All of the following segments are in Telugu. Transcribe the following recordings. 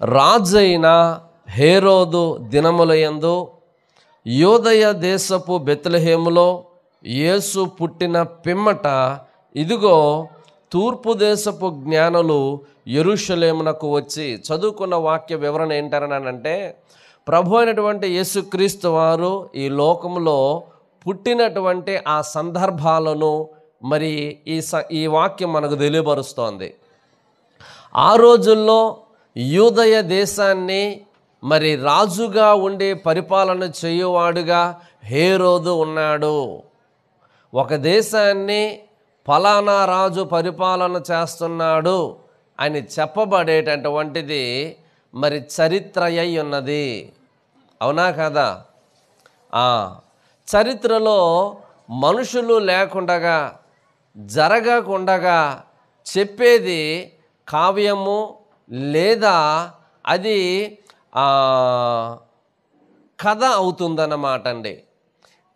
రాజైన హేరోదు దినములయందు యూదయ దేశపు బెత్లెహేములో యేసు పుట్టిన పిమ్మట ఇదిగో తూర్పు దేశపు జ్ఞానులు యెరూషలేమునకు వచ్చి, చదువుకున్న వాక్య వివరణ ఏంటనంటే, ప్రభు అయినటువంటి యేసుక్రీస్తు వారు ఈ లోకంలో పుట్టినటువంటి ఆ సందర్భాలను మరి ఈ వాక్యం మనకు తెలియపరుస్తోంది. ఆ రోజుల్లో యూదయ దేశాన్ని మరి రాజుగా ఉండి పరిపాలన చేయువాడుగా హేరోదు ఉన్నాడు. ఒక దేశాన్ని ఫలానా రాజు పరిపాలన చేస్తున్నాడు అని చెప్పబడేటటువంటిది మరి చరిత్ర అయి ఉన్నది. అవునా కదా? చరిత్రలో మనుషులు లేకుండగా జరగకుండగా చెప్పేది కావ్యము లేదా అది కథ అవుతుందన్నమాట అండి.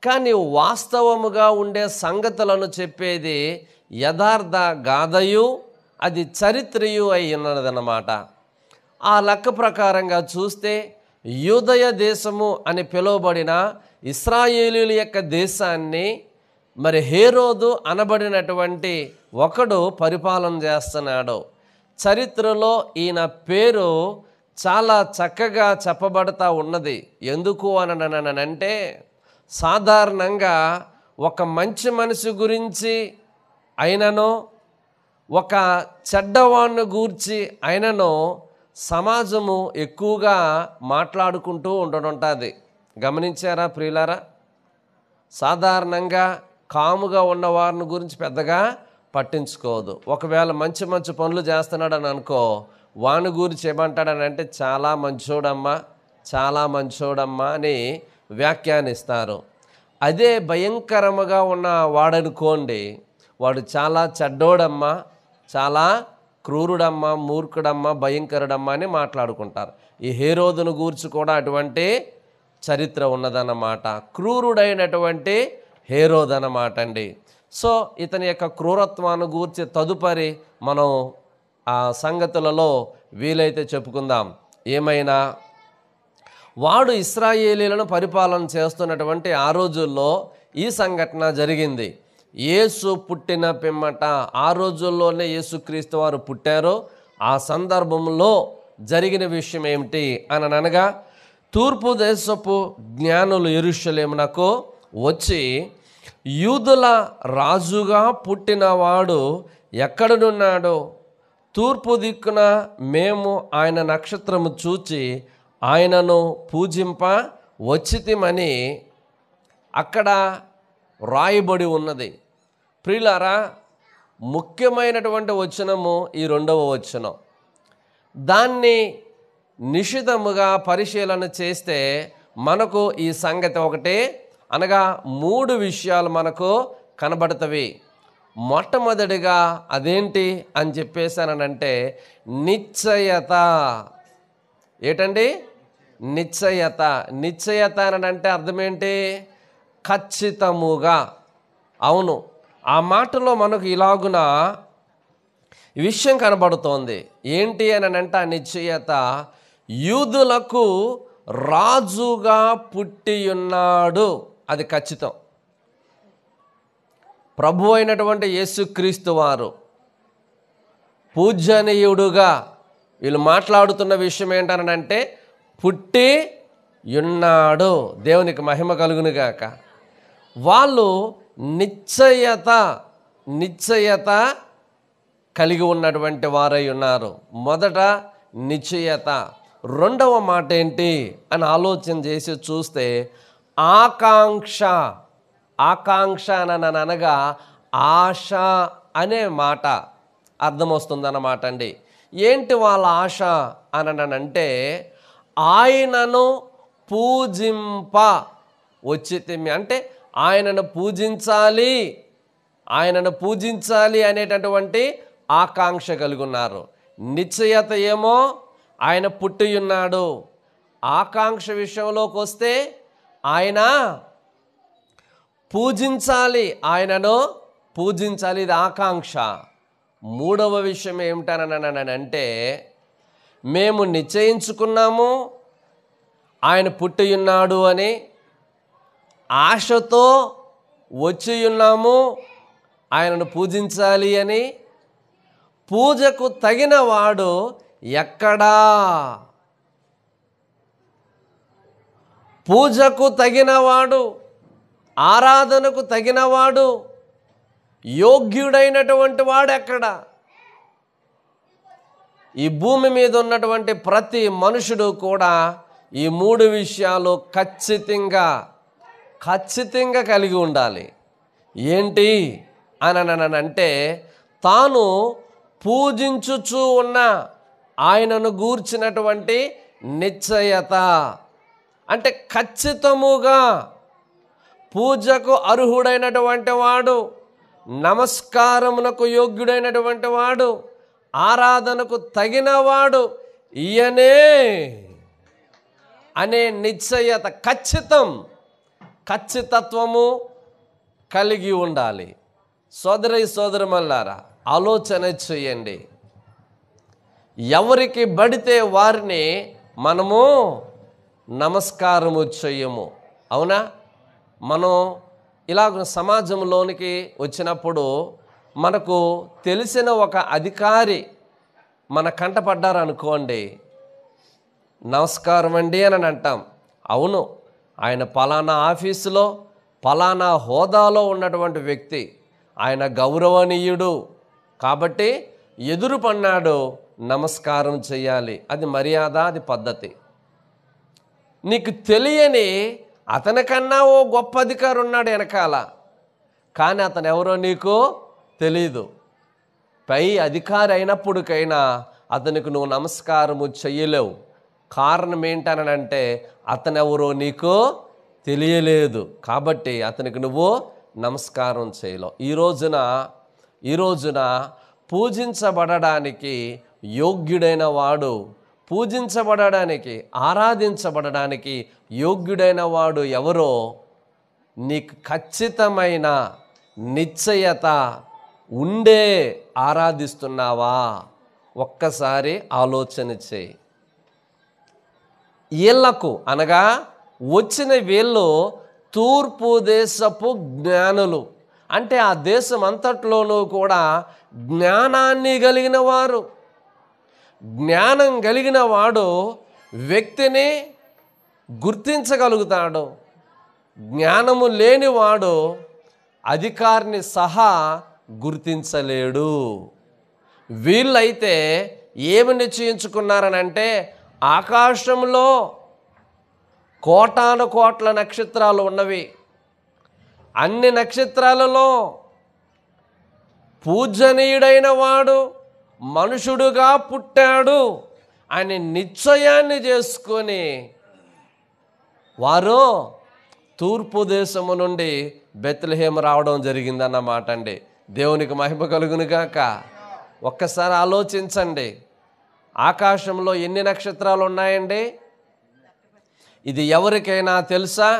కానీ వాస్తవముగా ఉండే సంగతులను చెప్పేది యథార్థ గాథయు అది చరిత్రయు అయి ఉన్నదన్నమాట. ఆ లెక్క ప్రకారంగా చూస్తే యూదయ దేశము అని పిలువబడిన ఇశ్రాయేలీయుల యొక్క దేశాన్ని మరి హేరోదు అనబడినటువంటి ఒకడు పరిపాలన చేస్తున్నాడు. చరిత్రలో ఈయన పేరు చాలా చక్కగా చెప్పబడతా ఉన్నది. ఎందుకు అంటే సాధారణంగా ఒక మంచి మనిషి గురించి అయినను ఒక చెడ్డవాణ్ణి గూర్చి అయినను సమాజము ఎక్కువగా మాట్లాడుకుంటూ ఉంటుంటుంది. గమనించారా ప్రియులారా? సాధారణంగా కాముగా ఉన్న వారిని గురించి పెద్దగా పట్టించుకోదు. ఒకవేళ మంచి మంచి పనులు చేస్తున్నాడని అనుకో, వాని గురించి ఏమంటాడని అంటే చాలా మంచోడమ్మా, చాలా మంచోడమ్మా అని వ్యాఖ్యానిస్తారు. అదే భయంకరముగా ఉన్న వాడనుకోండి, వాడు చాలా చెడ్డోడమ్మా, చాలా క్రూరుడమ్మా, మూర్ఖుడమ్మా, భయంకరుడమ్మా అని మాట్లాడుకుంటారు. ఈ హేరోదును గూర్చి కూడా అటువంటి చరిత్ర ఉన్నదన్నమాట. క్రూరుడైనటువంటి హేరోదు అన్నమాట అండి. సో ఇతని యొక్క క్రూరత్వాన్ని గూర్చి తదుపరి మనం ఆ సంగతులలో వీలైతే చెప్పుకుందాం. ఏమైనా వాడు ఇశ్రాయేలీలను పరిపాలన చేస్తున్నటువంటి ఆ రోజుల్లో ఈ సంఘటన జరిగింది. యేసు పుట్టిన పిమ్మట, ఆ రోజుల్లోనే యేసుక్రీస్తు వారు పుట్టారు. ఆ సందర్భంలో జరిగిన విషయం ఏమిటి అని అనగా, తూర్పు దేశపు జ్ఞానులు యెరూషలేమునకు వచ్చి, యూదుల రాజుగా పుట్టినవాడు ఎక్కడనున్నాడో, తూర్పు దిక్కున మేము ఆయన నక్షత్రము చూచి ఆయనను పూజింప వచ్చితిమని అక్కడ రాయబడి ఉన్నది. ప్రియులారా, ముఖ్యమైనటువంటి వచనము ఈ 2వ వచనం. దాన్ని నిశితముగా పరిశీలన చేస్తే మనకు ఈ సంగతి ఒకటే అనగా 3 విషయాలు మనకు కనబడతవి. మొట్టమొదటిగా అదేంటి అని చెప్పేసానంటే నిశ్చయత. ఏంటండి నిశ్చయత? నిశ్చయత అని అంటే అర్థం ఏంటి? ఖచ్చితముగా. అవును, ఆ మాటలో మనకు ఇలాగున విషయం కనబడుతోంది. ఏంటి అని అంటే ఆ నిశ్చయత, యూదులకు రాజుగా పుట్టియున్నాడు. అది ఖచ్చితం. ప్రభు అయినటువంటి యేసుక్రీస్తు వారు పూజనీయుడుగా వీళ్ళు మాట్లాడుతున్న విషయం ఏంటనంటే పుట్టి ఉన్నాడు. దేవునికి మహిమ కలుగునుగాక. వాళ్ళు నిశ్చయత కలిగి ఉన్నటువంటి వారై ఉన్నారు. మొదట నిశ్చయత. రెండవ మాట ఏంటి అని ఆలోచన చేసి చూస్తే ఆకాంక్ష. ఆకాంక్ష అని అనగా ఆశ అనే మాట అర్థం వస్తుందన్నమాట అండి. ఏంటి వాళ్ళ ఆశ అని అంటే ఆయనను పూజింప వచ్చితిమి, అంటే ఆయనను పూజించాలి అనేటటువంటి ఆకాంక్ష కలిగి ఉన్నారు. నిశ్చయత ఏమో ఆయన పుట్టి ఉన్నాడు. ఆకాంక్ష విషయంలోకి వస్తే ఆయన పూజించాలి, ఆయనను పూజించాలి, ఇది ఆకాంక్ష. మూడవ విషయం ఏమిటనంటే మేము నిశ్చయించుకున్నాము ఆయన పుట్టియున్నాడు అని, ఆశతో వచ్చి ఉన్నాము ఆయనను పూజించాలి అని. పూజకు తగిన వాడు ఎక్కడా? పూజకు తగినవాడు, ఆరాధనకు తగినవాడు, యోగ్యుడైనటువంటి వాడు ఎక్కడ? ఈ భూమి మీద ఉన్నటువంటి ప్రతి మనుషుడు కూడా ఈ 3 విషయాలు ఖచ్చితంగా కలిగి ఉండాలి. ఏంటి అని అంటే, తాను పూజించుచూ ఉన్న ఆయనను గూర్చినటువంటి నిశ్చయత. అంటే ఖచ్చితముగా పూజకు అర్హుడైనటువంటి వాడు, నమస్కారమునకు యోగ్యుడైనటువంటి వాడు, ఆరాధనకు తగినవాడు ఈయనే అనే నిశ్చయత, ఖచ్చితత్వము కలిగి ఉండాలి. సోదరమల్లారా, ఆలోచన చేయండి. ఎవరికి పడితే వారిని మనము నమస్కారము చేయము, అవునా? మనం ఇలాగ సమాజంలోనికి వచ్చినప్పుడు మనకు తెలిసిన ఒక అధికారి మన కంటపడ్డారనుకోండి, నమస్కారం అండి అని అంటాం. అవును, ఆయన పలానా ఆఫీసులో పలానా హోదాలో ఉన్నటువంటి వ్యక్తి, ఆయన గౌరవనీయుడు కాబట్టి ఎదురు పన్నాడు, నమస్కారం చేయాలి. అది మర్యాద, అది పద్ధతి. నీకు తెలియని అతనికన్నా ఓ గొప్ప అధికారి ఉన్నాడు వెనకాల, కానీ అతను ఎవరో నీకు తెలీదు. పై అధికారి అయినప్పటికైనా అతనికి నువ్వు నమస్కారము చెయ్యలేవు. కారణం ఏంటనంటే అతను ఎవరో నీకు తెలియలేదు కాబట్టి అతనికి నువ్వు నమస్కారం చేయలేవు. ఈ రోజున పూజించబడడానికి యోగ్యుడైన వాడు, పూజించబడడానికి, ఆరాధించబడడానికి యోగ్యుడైన వాడు ఎవరో నీకు ఖచ్చితమైన నిశ్చయత ఉండే ఆరాధిస్తున్నావా? ఒక్కసారి ఆలోచన చేయి. వీళ్లకు అనగా వచ్చిన వీళ్ళు తూర్పు దేశపు జ్ఞానులు, అంటే ఆ దేశం అంతట్లోనూ కూడా జ్ఞానాన్ని కలిగిన వారు. జ్ఞానం కలిగిన వాడు వ్యక్తిని గుర్తించగలుగుతాడు. జ్ఞానము లేనివాడు అధికారిని సహా గుర్తించలేడు. వీళ్ళైతే ఏమి నిశ్చయించుకున్నారనంటే, ఆకాశంలో కోటాను కోట్ల నక్షత్రాలు ఉన్నవి, అన్ని నక్షత్రాలలో పూజనీయుడైన వాడు మనుషుడుగా పుట్టాడు అని నిశ్చయాన్ని చేసుకొని వారు తూర్పు దేశము నుండి బెత్లెహేము రావడం జరిగిందన్నమాట అండి. దేవునికి మహిమ కలుగునుగాక. ఒక్కసారి ఆలోచించండి, ఆకాశంలో ఎన్ని నక్షత్రాలు ఉన్నాయండి? ఇది ఎవరికైనా తెలుసా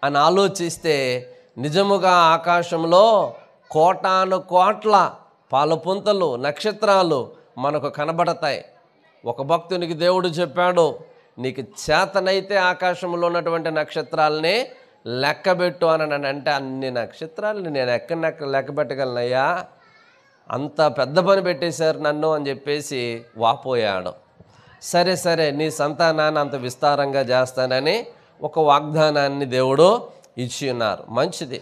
అని ఆలోచిస్తే నిజముగా ఆకాశంలో కోటాను కోట్ల పాలపుంతలు నక్షత్రాలు మనకు కనబడతాయి. ఒక భక్తునికి దేవుడు చెప్పాడు, నీకు చేతనైతే ఆకాశంలో ఉన్నటువంటి నక్షత్రాలని లెక్కబెట్టు అని అంటే, అన్ని నక్షత్రాలని నేను ఎక్కడ లెక్కబెట్టగలనయ్యా, అంత పెద్ద పని పెట్టేశారు నన్ను అని చెప్పేసి వాపోయాడు. సరే నీ సంతానాన్ని అంత విస్తారంగా చేస్తానని ఒక వాగ్దానాన్ని దేవుడు ఇచ్చి ఉన్నారు. మంచిది.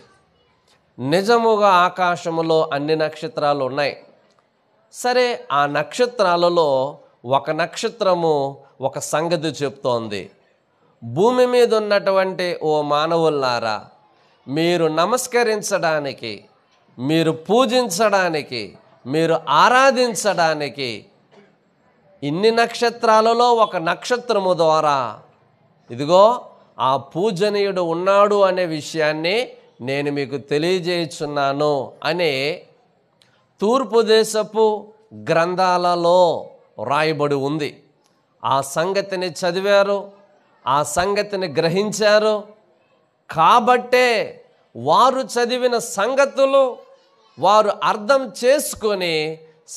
నిజముగా ఆకాశములో అన్ని నక్షత్రాలు ఉన్నాయి. సరే, ఆ నక్షత్రాలలో ఒక నక్షత్రము ఒక సంగతి చెప్తోంది. భూమి మీద ఉన్నటువంటి ఓ మానవులారా, మీరు నమస్కరించడానికి, మీరు పూజించడానికి, మీరు ఆరాధించడానికి ఇన్ని నక్షత్రాలలో ఒక నక్షత్రము ద్వారా ఇదిగో ఆ పూజనీయుడు ఉన్నాడు అనే విషయాన్ని నేను మీకు తెలియజేయుచున్నాను అని తూర్పు దేశపు గ్రంథాలలో రాయబడి ఉంది. ఆ సంగతిని చదివారు, ఆ సంగతిని గ్రహించారు. కాబట్టే వారు చదివిన సంగతులు వారు అర్థం చేసుకొని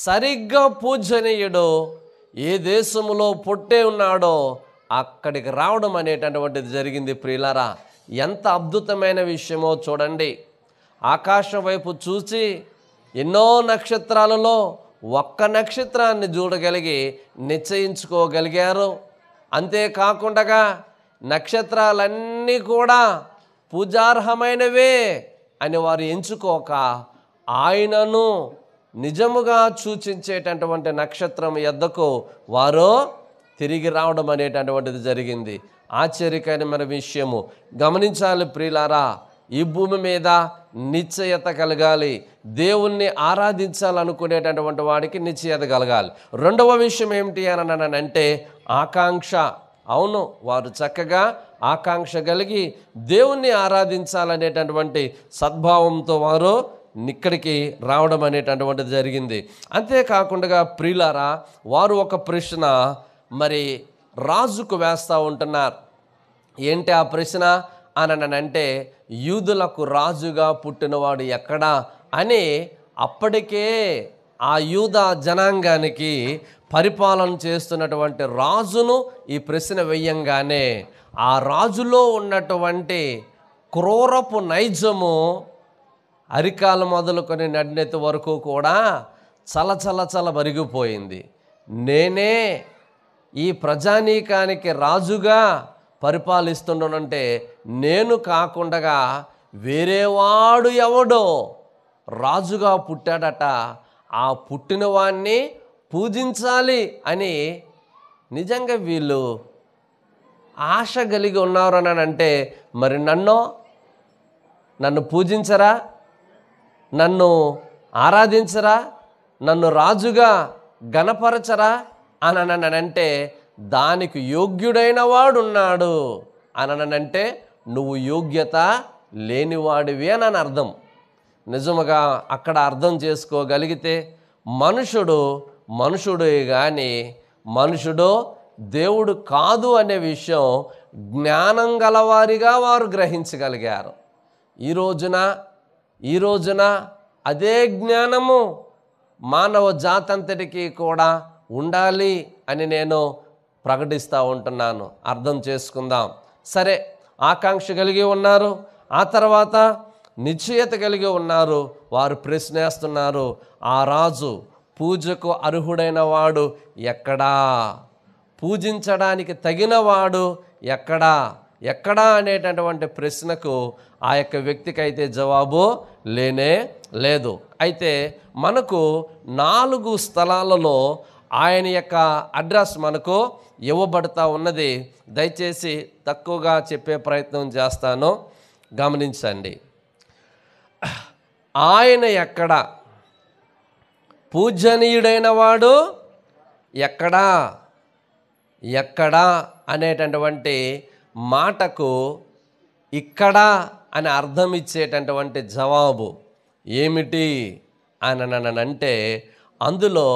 సరిగ్గా పూజనీయుడు ఏ దేశములో పుట్టే ఉన్నాడో అక్కడికి రావడం అనేటటువంటిది జరిగింది. ప్రియులారా, ఎంత అద్భుతమైన విషయమో చూడండి. ఆకాశం వైపు చూసి ఎన్నో నక్షత్రాలలో ఒక్క నక్షత్రాన్ని చూడగలిగి నిశ్చయించుకోగలిగారు. అంతేకాకుండా నక్షత్రాలన్నీ కూడా పూజార్హమైనవే అని వారు ఎంచుకోక ఆయనను నిజముగా సూచించేటటువంటి నక్షత్రం యొద్దకు వారు తిరిగి రావడం అనేటటువంటిది జరిగింది. ఆశ్చర్యకరమైన విషయము గమనించాలి ప్రియులారా. ఈ భూమి మీద నిశ్చయత కలగాలి. దేవుణ్ణి ఆరాధించాలనుకునేటటువంటి వాడికి నిశ్చయత కలగాలి. రెండవ విషయం ఏమిటి అని అంటే ఆకాంక్ష. అవును, వారు చక్కగా ఆకాంక్ష కలిగి దేవుణ్ణి ఆరాధించాలనేటటువంటి సద్భావంతో వారు ఇక్కడికి రావడం అనేటటువంటిది జరిగింది. అంతేకాకుండా ప్రియులారా, వారు ఒక ప్రశ్న మరి రాజుకు వేస్తూ ఉంటున్నారు. ఏంటి ఆ ప్రశ్న అంటే యూదులకు రాజుగా పుట్టినవాడు ఎక్కడా అని అప్పటికే ఆ యూదా జనాంగానికి పరిపాలన చేస్తున్నటువంటి రాజును ఈ ప్రశ్న వేయంగానే ఆ రాజులో ఉన్నటువంటి క్రూరపు నైజము అరికాలు మొదలుకొని నడినెత్తి వరకు కూడా చల మరిగిపోయింది. నేనే ఈ ప్రజానీకానికి రాజుగా పరిపాలిస్తుండనంటే నేను కాకుండా వేరేవాడు ఎవడో రాజుగా పుట్టాడట, ఆ పుట్టినవాణ్ణి పూజించాలి అని నిజంగా వీళ్ళు ఆశ కలిగి ఉన్నారు అని అంటే, మరి నన్ను పూజించరా, నన్ను ఆరాధించరా, నన్ను రాజుగా గణపరచరా అని అంటే దానికి యోగ్యుడైన వాడున్నాడు అని నువ్వు యోగ్యత లేనివాడివి అని అర్థం. నిజముగా అక్కడ అర్థం చేసుకోగలిగితే మనుషుడే కానీ మనుషుడు దేవుడు కాదు అనే విషయం జ్ఞానం గలవారిగా వారు గ్రహించగలిగారు. ఈ రోజున అదే జ్ఞానము మానవ జాతంతటికి కూడా ఉండాలి అని నేను ప్రకటిస్తూ ఉంటున్నాను. అర్థం చేసుకుందాం. సరే, ఆకాంక్ష కలిగి ఉన్నారు, ఆ తర్వాత నిశ్చయత కలిగి ఉన్నారు. వారు ప్రశ్నేస్తున్నారు, ఆ రాజు పూజకు అర్హుడైన వాడు ఎక్కడా, పూజించడానికి తగినవాడు ఎక్కడా అనేటటువంటి ప్రశ్నకు ఆ యొక్క వ్యక్తికి అయితే జవాబు లేనే లేదు. అయితే మనకు 4 స్థలాలలో ఆయన యొక్క అడ్రస్ మనకు ఇవ్వబడతా ఉన్నది. దయచేసి తక్కువగా చెప్పే ప్రయత్నం చేస్తాను, గమనించండి. ఆయన పూజనీయుడైన వాడు ఎక్కడా అనేటటువంటి మాటకు ఇక్కడ అని అర్థం ఇచ్చేటటువంటి జవాబు ఏమిటి అని అంటే అందులో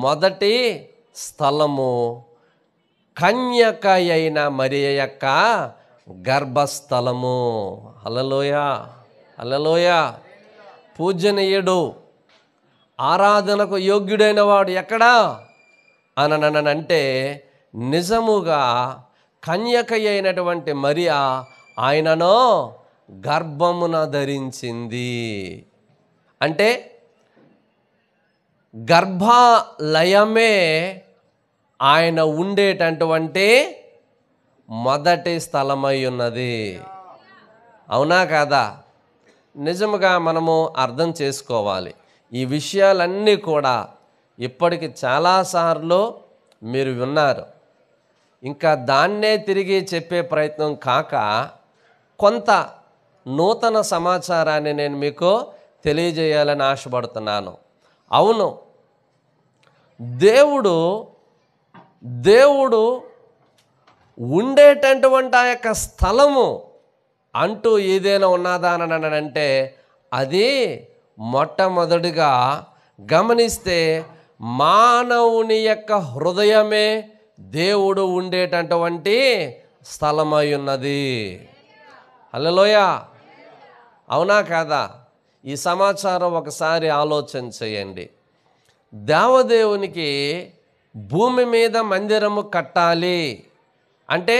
మొదటి స్థలము కన్యక అయిన మరియ యొక్క గర్భస్థలము. హల్లెలూయ. పూజనీయుడు, ఆరాధనకు యోగ్యుడైన వాడు ఎక్కడా అని అంటే నిజముగా కన్యక అయినటువంటి మరియా ఆయనను గర్భమున ధరించింది. అంటే గర్భాలయమే ఆయన ఉండేటటువంటి మొదటి స్థలమై ఉన్నది. అవునా కాదా? నిజముగా మనము అర్థం చేసుకోవాలి. ఈ విషయాలన్నీ కూడా ఇప్పటికి చాలాసార్లు మీరు విన్నారు. ఇంకా దాన్నే తిరిగి చెప్పే ప్రయత్నం కాక కొంత నూతన సమాచారాన్ని నేను మీకు తెలియజేయాలని ఆశపడుతున్నాను. అవును, దేవుడు ఉండేటటువంటి ఆ యొక్క స్థలము అంటూ ఏదైనా ఉన్నదా అని అంటే అది మొట్టమొదటిగా గమనిస్తే మానవుని యొక్క హృదయమే దేవుడు ఉండేటటువంటి స్థలమై ఉన్నది. హల్లెలూయ. అవునా కాదా? ఈ సమాచారం ఒకసారి ఆలోచన చేయండి. దేవదేవునికి భూమి మీద మందిరము కట్టాలి అంటే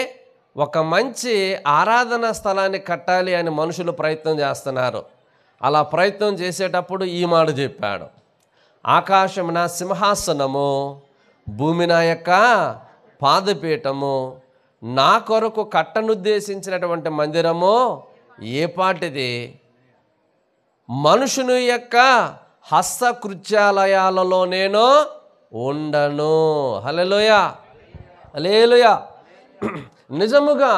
ఒక మంచి ఆరాధన స్థలాన్ని కట్టాలి అని మనుషులు ప్రయత్నం చేస్తున్నారు. అలా ప్రయత్నం చేసేటప్పుడు ఈ మాట చెప్పాడు, ఆకాశం నా సింహాసనము, భూమి నా యొక్క పాదపీఠము, నా కొరకు కట్టనుద్దేశించినటువంటి మందిరము ఏ పాటిది? మనుషుని యొక్క హస్తకృత్యాలయాలలో నేను ఉండను. హల్లెలూయా, హల్లెలూయా. నిజముగా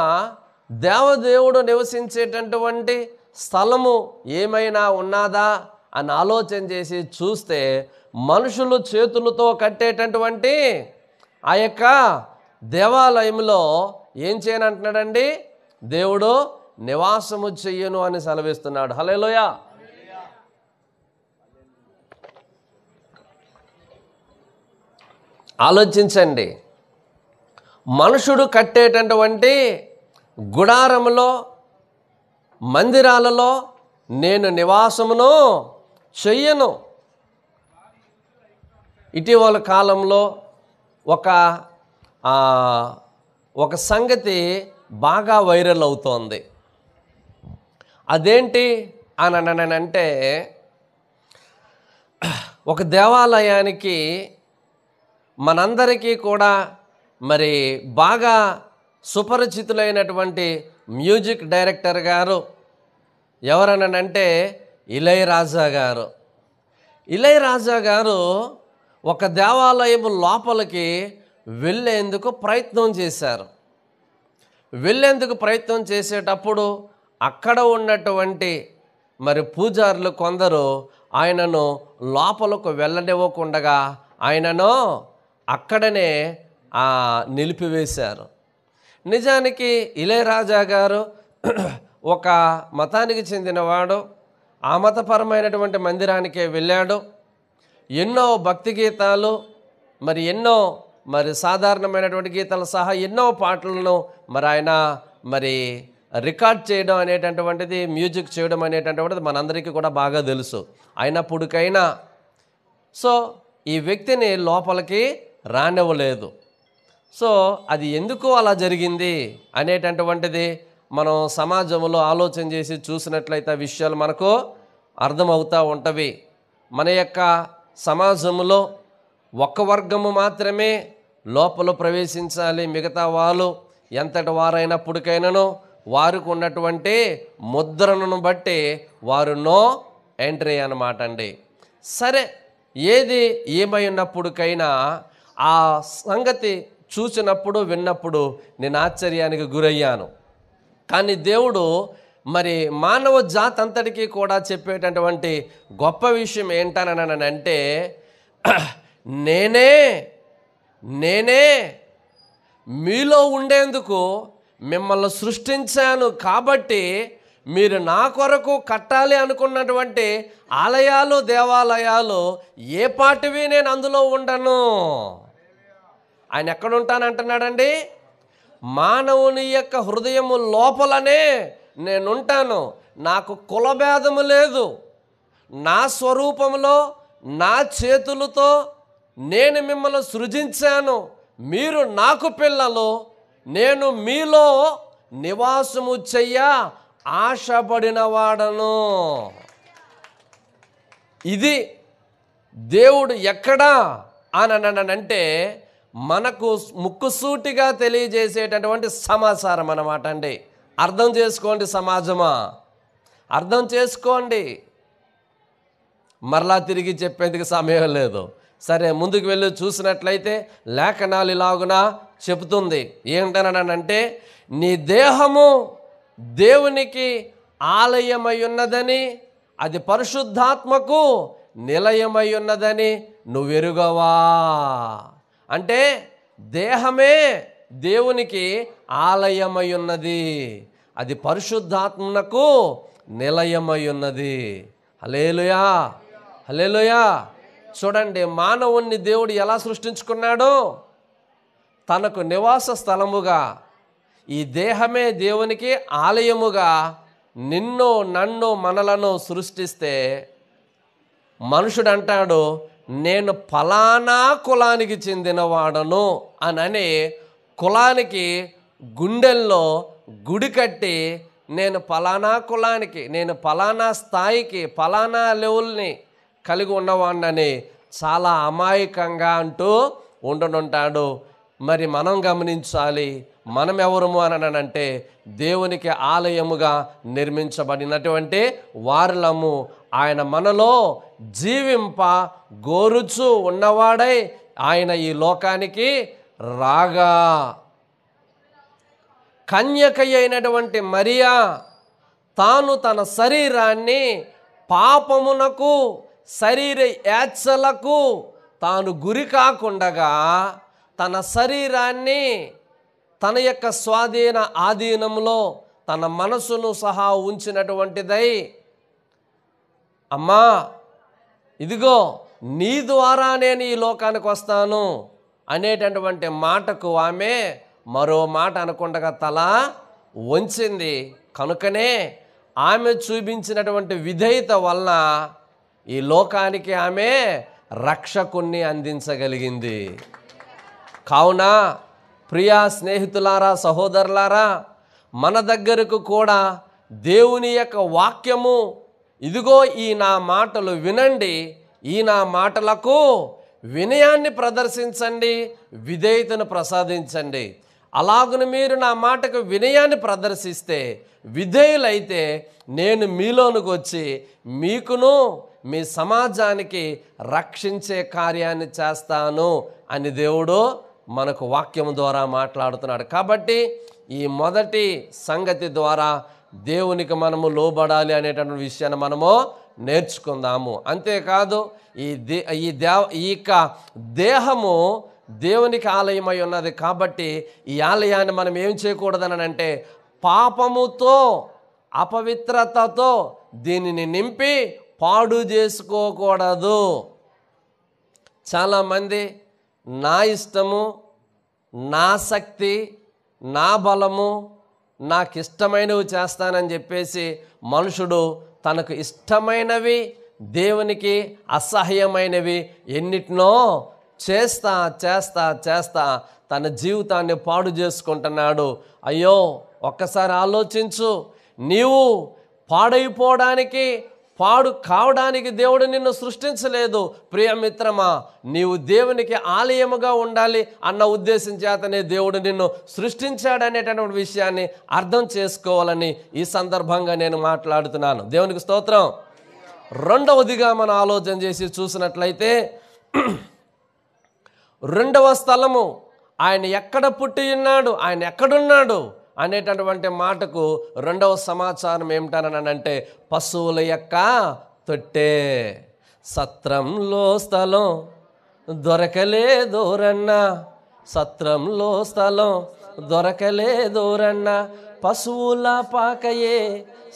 దేవదేవుడు నివసించేటటువంటి స్థలము ఏమైనా ఉన్నదా అని ఆలోచన చేసి చూస్తే మనుషులు చేతులతో కట్టేటటువంటి ఆ యొక్క దేవాలయంలో ఏం చేయనంటున్నాడండి? దేవుడు నివాసము చెయ్యను అని సెలవిస్తున్నాడు. హల్లెలూయా. ఆలోచించండి, మనుషుడు కట్టేటటువంటి గుడారములో, మందిరాలలో నేను నివాసమును చెయ్యను. ఇటీవల కాలంలో ఒక సంగతి బాగా వైరల్ అవుతోంది. అదేంటి అని అంటే, ఒక దేవాలయానికి మనందరికీ కూడా మరి బాగా సుపరిచితులైనటువంటి మ్యూజిక్ డైరెక్టర్ గారు ఎవరనంటే ఇళయరాజా గారు. ఇళయరాజా గారు ఒక దేవాలయం లోపలికి వెళ్ళేందుకు ప్రయత్నం చేశారు. వెళ్ళేందుకు ప్రయత్నం చేసేటప్పుడు అక్కడ ఉన్నటువంటి మరి పూజారులు కొందరు ఆయనను లోపలకు వెళ్ళనివ్వకుండగా ఆయనను అక్కడనే నిలిపివేశారు. నిజానికి ఇళయరాజా గారు ఒక మతానికి చెందినవాడు. ఆ మతపరమైనటువంటి మందిరానికే వెళ్ళాడు. ఎన్నో భక్తి గీతాలు, మరి ఎన్నో సాధారణమైనటువంటి గీతాలు సహా ఎన్నో పాటలను ఆయన రికార్డ్ చేయడం అనేటటువంటిది, మ్యూజిక్ చేయడం అనేటటువంటిది మనందరికీ కూడా బాగా తెలుసు. అయినప్పటికైనా సో ఈ వ్యక్తిని లోపలికి రానివ్వలేదు. సో అది ఎందుకు అలా జరిగింది అనేటటువంటిది మనం సమాజంలో ఆలోచన చేసి చూసినట్లయితే ఆ విషయాలు మనకు అర్థమవుతూ ఉంటవి. మన యొక్క సమాజంలో ఒక్క వర్గము మాత్రమే లోపల ప్రవేశించాలి, మిగతా వాళ్ళు ఎంతటి వారైనప్పటికైనాను వారికి ఉన్నటువంటి ముద్రను బట్టి వారు నో ఎంట్రీ అన్నమాట అండి. సరే, ఏది ఏమైనప్పటికైనా ఆ సంగతి చూసినప్పుడు విన్నప్పుడు నేను ఆశ్చర్యానికి గురయ్యాను. కానీ దేవుడు మానవ జాతి అంతటికీ కూడా చెప్పేటటువంటి గొప్ప విషయం ఏంటనంటే, నేనే మీలో ఉండేందుకు మిమ్మల్ని సృష్టించాను కాబట్టి మీరు నా కొరకు కట్టాలి అనుకున్నటువంటి ఆలయాలు, దేవాలయాలు ఏ పాటివి నేను అందులో ఉండను. ఆయన ఎక్కడుంటానంటున్నాడండి? మానవుని యొక్క హృదయము లోపలనే నేనుంటాను. నాకు కులభేదము లేదు. నా స్వరూపంలో నా చేతులతో నేను మిమ్మల్ని సృజించాను. మీరు నాకు పిల్లలు. నేను మీలో నివాసము చెయ్య ఆశపడిన వాడను. ఇది దేవుడు ఎక్కడా అంటే మనకు ముక్కుసూటిగా తెలియజేసేటటువంటి సమాచారం అన్నమాట అండి. అర్థం చేసుకోండి సమాజమా, అర్థం చేసుకోండి. మరలా తిరిగి చెప్పేందుకు సమయం లేదు. సరే, ముందుకు వెళ్ళి చూసినట్లయితే లేఖనాలు ఇలాగున చెబుతుంది. ఏంటనంటే, నీ దేహము దేవునికి ఆలయమై ఉన్నదని, అది పరిశుద్ధాత్మకు నిలయమై ఉన్నదని నువ్వెరుగవా. అంటే దేహమే దేవునికి ఆలయమై ఉన్నది, అది పరిశుద్ధాత్మకు నిలయమై ఉన్నది. హల్లెలూయా, హల్లెలూయా. చూడండి, మానవుణ్ణి దేవుడు ఎలా సృష్టించుకున్నాడో తనకు నివాస స్థలముగా, ఈ దేహమే దేవునికి ఆలయముగా నిన్ను నన్ను మనలను సృష్టిస్తే మనుషుడు అంటాడు, నేను ఫలానా కులానికి చెందినవాడను అని కులానికి గుండెల్లో గుడి కట్టి నేను ఫలానా కులానికి, నేను ఫలానా స్థాయికి, ఫలానా లెవెల్ని కలిగి ఉన్నవాడినని చాలా అమాయకంగా అంటూ ఉండుంటాడు. మరి మనం గమనించాలి, మనం ఎవరము అంటే దేవునికి ఆలయముగా నిర్మించబడినటువంటి వారులము. ఆయన మనలో జీవింప గోరుచు ఉన్నవాడై ఆయన ఈ లోకానికి రాగా, కన్యక అయినటువంటి మరియా తాను తన శరీరాన్ని పాపమునకు, శరీర యాచలకు తాను గురి కాకుండగా తన శరీరాన్ని తన యొక్క స్వాధీన ఆధీనంలో తన మనసును సహా ఉంచినటువంటిదై, అమ్మా ఇదిగో నీ ద్వారా నేను ఈ లోకానికి వస్తాను అనేటటువంటి మాటకు ఆమె మరో మాట అనకుండా తల వంచింది. కనుకనే ఆమె చూపించినటువంటి విధేయత వలన ఈ లోకానికి ఆమె రక్షకుణ్ణి అందించగలిగింది. కావున ప్రియా స్నేహితులారా, సహోదరులారా, మన దగ్గరకు కూడా దేవుని యొక్క వాక్యము, ఇదిగో ఈ నా మాటలు వినండి, ఈ నా మాటలకు వినయాన్ని ప్రదర్శించండి, విధేయతను ప్రసాదించండి. అలాగున మీరు నా మాటకు వినయాన్ని ప్రదర్శిస్తే, విధేయులైతే నేను మీలోనికి వచ్చి మీకును మీ సమాజానికి రక్షించే కార్యాన్ని చేస్తాను అని దేవుడు మనకు వాక్యం ద్వారా మాట్లాడుతున్నాడు. కాబట్టి ఈ మొదటి సంగతి ద్వారా దేవునికి మనము లోబడాలి అనేటటువంటి విషయాన్ని మనము నేర్చుకుందాము. అంతేకాదు ఈ దేహము దేవునికి ఆలయమై ఉన్నది. కాబట్టి ఈ ఆలయాన్ని మనం ఏం చేయకూడదని అంటే పాపముతో, అపవిత్రతతో దీనిని నింపి పాడు చేసుకోకూడదు. చాలామంది నా ఇష్టము, నా శక్తి, నా బలము, నాకు ఇష్టమైనవి చేస్తానని చెప్పేసి మనుషుడు తనకు ఇష్టమైనవి, దేవునికి అసహ్యమైనవి ఎన్నిటినో చేస్తా చేస్తా చేస్తా తన జీవితాన్ని పాడు చేసుకుంటున్నాడు. అయ్యో ఒక్కసారి ఆలోచించు, నీవు పాడైపోవడానికి, పాడు కావడానికి దేవుడు నిన్ను సృష్టించలేదు. ప్రియమిత్రమా, నీవు దేవునికి ఆలయముగా ఉండాలి అన్న ఉద్దేశం చేతనే దేవుడు నిన్ను సృష్టించాడనేటటువంటి విషయాన్ని అర్థం చేసుకోవాలని ఈ సందర్భంగా నేను మాట్లాడుతున్నాను. దేవునికి స్తోత్రం. రెండవదిగా మనం ఆలోచన చేసి చూసినట్లయితే, రెండవ స్థలము ఆయన ఎక్కడ పుట్టి ఉన్నాడు, ఆయన ఎక్కడున్నాడు అనేటటువంటి మాటకు రెండవ సమాచారం ఏమిటనంటే పశువుల యొక్క తొట్టె. సత్రంలో స్థలం దొరకలేదోరన్నా, సత్రంలో స్థలం దొరకలేదోరన్నా, పశువుల పాకయే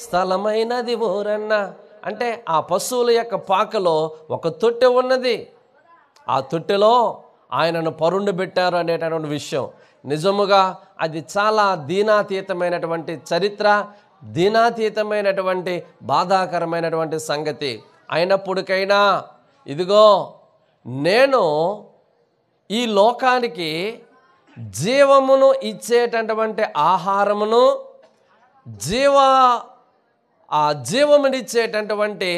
స్థలమైనది ఓరన్నా. అంటే ఆ పశువుల యొక్క పాకలో ఒక తొట్టె ఉన్నది. ఆ తొట్టెలో ఆయనను పరుండు పెట్టారు అనేటటువంటి విషయం నిజముగా అది చాలా దీనాతీతమైనటువంటి చరిత్ర, దీనాతీతమైనటువంటి బాధాకరమైనటువంటి సంగతి. అయినప్పటికైనా ఇదిగో నేను ఈ లోకానికి జీవమును ఇచ్చేటటువంటి ఆహారమును, జీవమునిచ్చేటటువంటి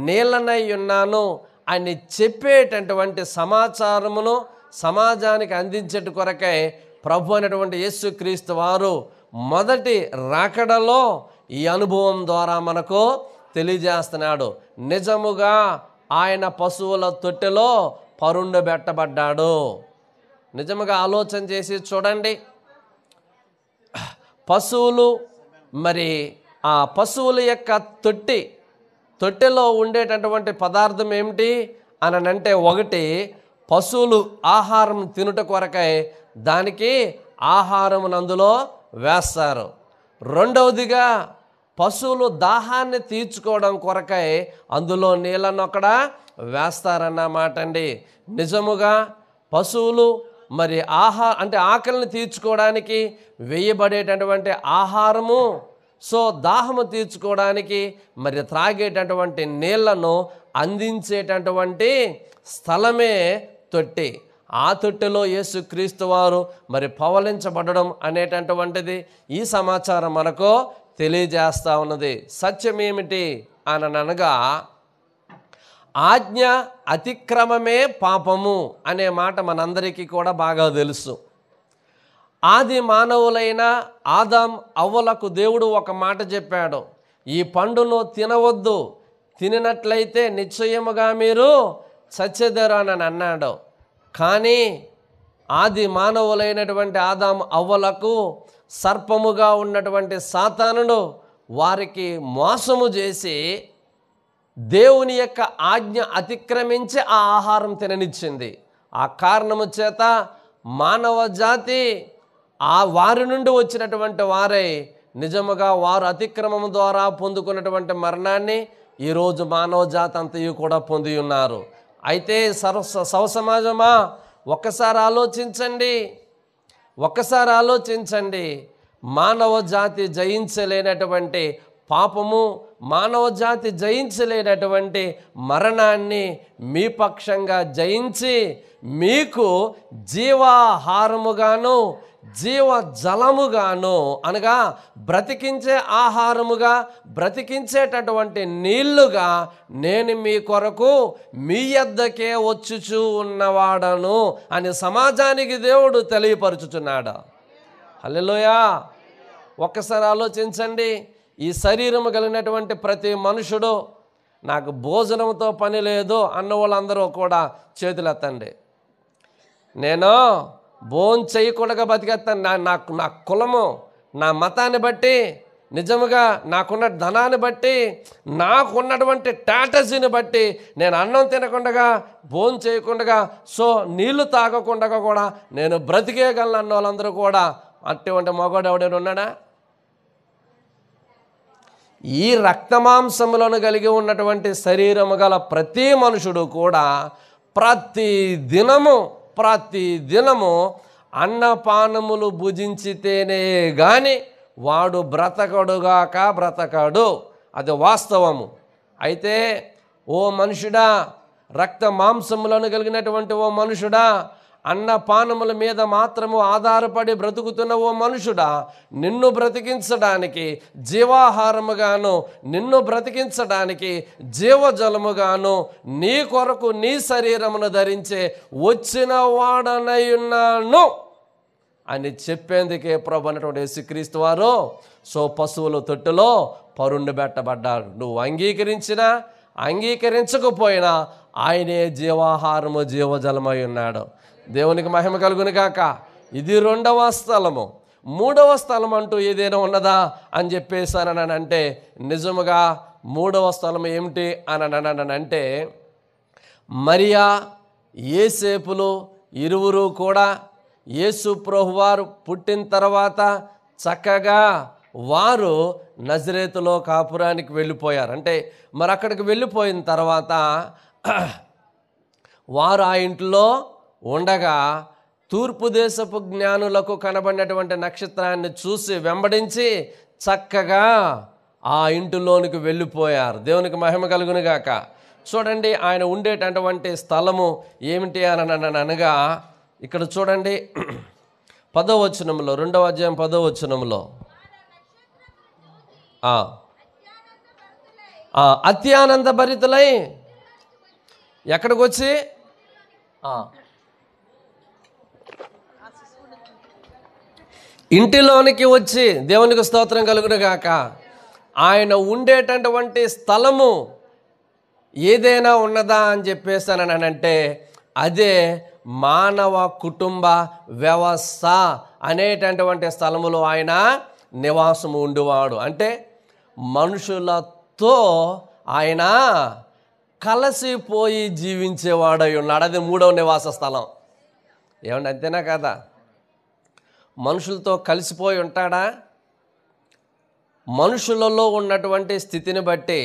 నీళ్ళనై ఉన్నాను అని చెప్పేటటువంటి సమాచారమును సమాజానికి అందించేట కొరకై ప్రభు అయినటువంటి యేసుక్రీస్తు వారు మొదటి రాకడలో ఈ అనుభవం ద్వారా మనకు తెలియజేస్తున్నాడు. నిజముగా ఆయన పశువుల తొట్టెలో పరుండబెట్టబడ్డాడు. నిజముగా ఆలోచన చేసి చూడండి. పశువులు, మరి ఆ పశువుల యొక్క తొట్టెలో ఉండేటటువంటి పదార్థం ఏమిటి అనంటే, ఒకటి పశువులు ఆహారం తినుట కొరకై దానికి ఆహారమును అందులో వేస్తారు. రెండవదిగా పశువులు దాహాన్ని తీర్చుకోవడం కొరకై అందులో నీళ్ళను అక్కడ వేస్తారన్నమాట అండి. నిజముగా పశువులు మరి ఆకలిని తీర్చుకోవడానికి వేయబడేటటువంటి ఆహారము, సో దాహము తీర్చుకోవడానికి మరి త్రాగేటటువంటి నీళ్లను అందించేటటువంటి స్థలమే తొట్టి. ఆ తొట్టెలో యేసుక్రీస్తు వారు మరి పవలించబడడం అనేటటువంటిది ఈ సమాచారం మనకు తెలియజేస్తూ ఉన్నది. సత్యం ఏమిటి అని అనగా, ఆజ్ఞ అతిక్రమమే పాపము అనే మాట మనందరికీ కూడా బాగా తెలుసు. ఆది మానవులైన ఆదాం అవ్వలకు దేవుడు ఒక మాట చెప్పాడు, ఈ పండును తినవద్దు, తినినట్లయితే నిశ్చయముగా మీరు చచ్చెదరు అని అన్నాడు. కానీ ఆది మానవులైనటువంటి ఆదాం అవ్వలకు సర్పముగా ఉన్నటువంటి సాతానుడు వారికి మోసము చేసి దేవుని యొక్క ఆజ్ఞ అతిక్రమించి ఆ ఆహారం తిననిచ్చింది. ఆ కారణము చేత మానవ జాతి వారి నుండి వచ్చినటువంటి వారే నిజముగా వారు అతిక్రమం ద్వారా పొందుకున్నటువంటి మరణాన్ని ఈరోజు మానవ జాతి అంతయు కూడా పొంది ఉన్నారు. అయితే సమాజమా ఒక్కసారి ఆలోచించండి. మానవ జాతి జయించలేనటువంటి పాపము, మానవ జాతి జయించలేనటువంటి మరణాన్ని మీ పక్షంగా జయించి మీకు జీవాహారముగాను జీవ జలముగాను అనగా బ్రతికించే ఆహారముగా బ్రతికించేటటువంటి నీళ్లుగా నేను మీ కొరకు మీ యొద్దకే వచ్చుచూ ఉన్నవాడను అని సమాజానికి దేవుడు తెలియపరుచుచున్నాడు. హల్లెలూయా. ఒక్కసారి ఆలోచించండి. ఈ శరీరము కలిగినటువంటి ప్రతి మనుషుడు నాకు భోజనంతో పని లేదు అన్న వాళ్ళందరూ కూడా చేతులెత్తండి. నేను భోజనం చేయకుండా బతికేస్తాను. నా కులము, నా మతాన్ని బట్టి, నిజముగా నాకున్న ధనాన్ని బట్టి, నాకున్నటువంటి స్టేటస్ని బట్టి నేను అన్నం తినకుండా భోజనం చేయకుండా నీళ్లు తాగకుండా కూడా నేను బ్రతికేయగలను అన్న వాళ్ళందరూ కూడా అటువంటి మగవాడు ఎవడైనా ఉన్నాడా? ఈ రక్తమాంసములను కలిగి ఉన్నటువంటి శరీరము గల ప్రతి మనుషుడు కూడా ప్రతి దినము అన్నపానములు భుజించితేనే గాని వాడు బ్రతకడు. అది వాస్తవము. అయితే ఓ మనుషుడా, రక్త మాంసములను కలిగినటువంటి ఓ మనుషుడా, అన్నపానముల మీద మాత్రము ఆధారపడి బ్రతుకుతున్న ఓ మనుషుడా, నిన్ను బ్రతికించడానికి జీవాహారముగాను, నిన్ను బ్రతికించడానికి జీవజలముగాను నీ కొరకు నీ శరీరమును ధరించే వచ్చిన వాడనై ఉన్నాను అని చెప్పేందుకే ప్రభు అన్నటువంటి యేసుక్రీస్తు వారు పశువుల తొట్టులో పరుండి పెట్టబడ్డాడు. నువ్వు అంగీకరించినా అంగీకరించకపోయినా ఆయనే జీవాహారము జీవజలమై ఉన్నాడు. దేవునికి మహిమ కలుగును గాక. ఇది 2వ స్థలము. 3వ స్థలం అంటూ ఏదైనా ఉన్నదా అని చెప్పేసానని అంటే, నిజముగా 3వ స్థలం ఏమిటి అని అంటే, మరియా యేసేపులు ఇరువురు కూడా యేసు ప్రభువారు పుట్టిన తర్వాత చక్కగా వారు నజరేతులో కాపురానికి వెళ్ళిపోయారు. అంటే మరి అక్కడికి వెళ్ళిపోయిన తర్వాత వారు ఆ ఇంట్లో ఉండగా తూర్పు దేశపు జ్ఞానులకు కనబడినటువంటి నక్షత్రాన్ని చూసి వెంబడించి చక్కగా ఆ ఇంటిలోనికి వెళ్ళిపోయారు. దేవునికి మహిమ కలుగును గాక. చూడండి, ఆయన ఉండేటటువంటి స్థలము ఏమిటి అని అనగా, ఇక్కడ చూడండి 10వ వచనంలో, 2వ అధ్యాయం 10వ వచనంలో, అత్యానంద భరితులై ఎక్కడికి వచ్చి ఇంటిలోనికి వచ్చి, దేవునికి స్తోత్రం కలుగును గాక, ఆయన ఉండేటటువంటి స్థలము ఏదైనా ఉన్నదా అని చెప్పేసానంటే అదే మానవ కుటుంబ వ్యవస్థ అనేటటువంటి స్థలములో ఆయన నివాసము ఉండేవాడు. అంటే మనుషులతో ఆయన కలిసిపోయి జీవించేవాడై ఉన్నాడు. అది 3వ నివాస స్థలం. ఏమండి, అంతేనా కదా? మనుషులతో కలిసిపోయి ఉంటాడా? మనుషులలో ఉన్నటువంటి స్థితిని బట్టి